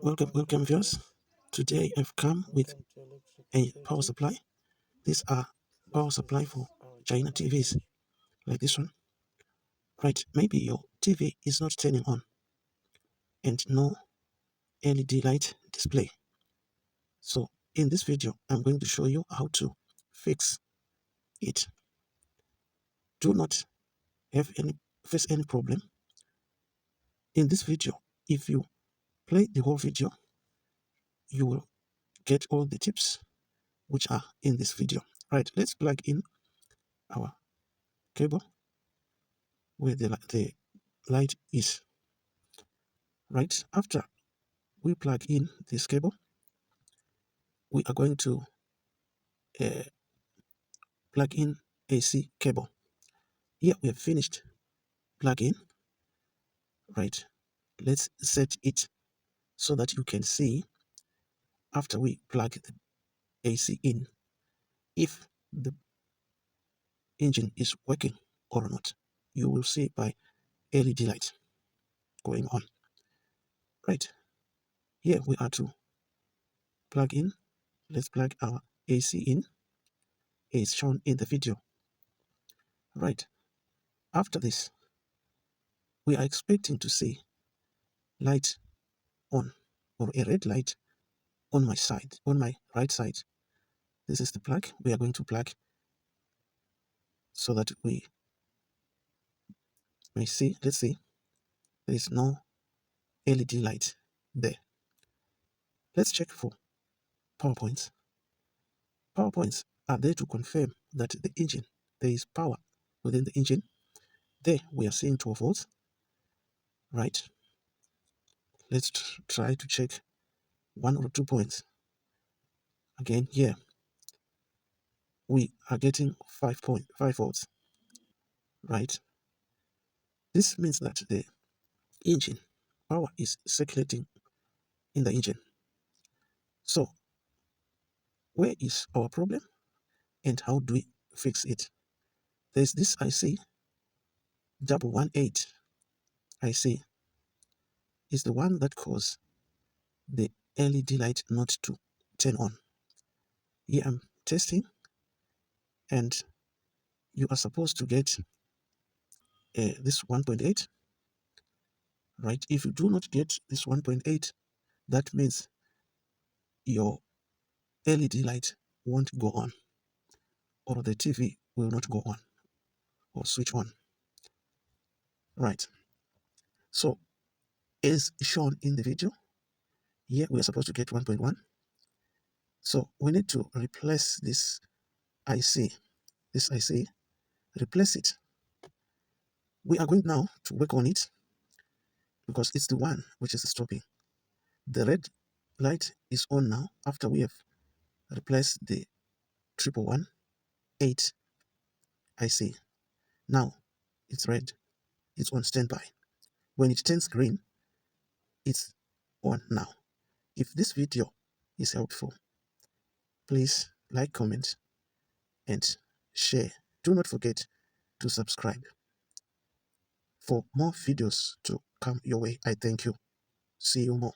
Welcome viewers. Today I've come with a power supply. These are power supply for China TVs, like this one. Right, maybe your TV is not turning on and no LED light display. So in this video, I'm going to show you how to fix it. Do not face any problem. In this video, if you play the whole video, you will get all the tips which are in this video. Right, let's plug in our cable where the light is. Right after we plug in this cable, we are going to uh, plug in AC cable. Here we have finished plug in. Right, let's set it so that you can see after we plug the AC in if the engine is working or not. You will see by LED light going on. Right, here we are to plug in. Let's plug our AC in as shown in the video. Right, after this, we are expecting to see light on or a red light on my side, on my right side. This is the plug we are going to plug so that we may see. Let's see, there is no LED light there. Let's check for power points. Power points are there to confirm that the engine, there is power within the engine. There we are seeing 12 volts. Right, let's try to check 1 or 2 points. Again, here we are getting 5.5 volts. Right, this means that the engine power is circulating in the engine. So where is our problem and how do we fix it? There's this IC 118 IC is the one that causes the LED light not to turn on. Here I'm testing and you are supposed to get this 1.8. Right, if you do not get this 1.8, that means your LED light won't go on or the TV will not go on or switch on. Right, so as shown in the video, here we are supposed to get 1.1. So we need to replace this IC, replace it. We are going now to work on it because it's the one which is stopping. The red light is on now after we have replaced the 1118 IC. Now it's red, it's on standby. When it turns green, it's on now. If this video is helpful, please like, comment, and share. Do not forget to subscribe. For more videos to come your way, I thank you. See you more.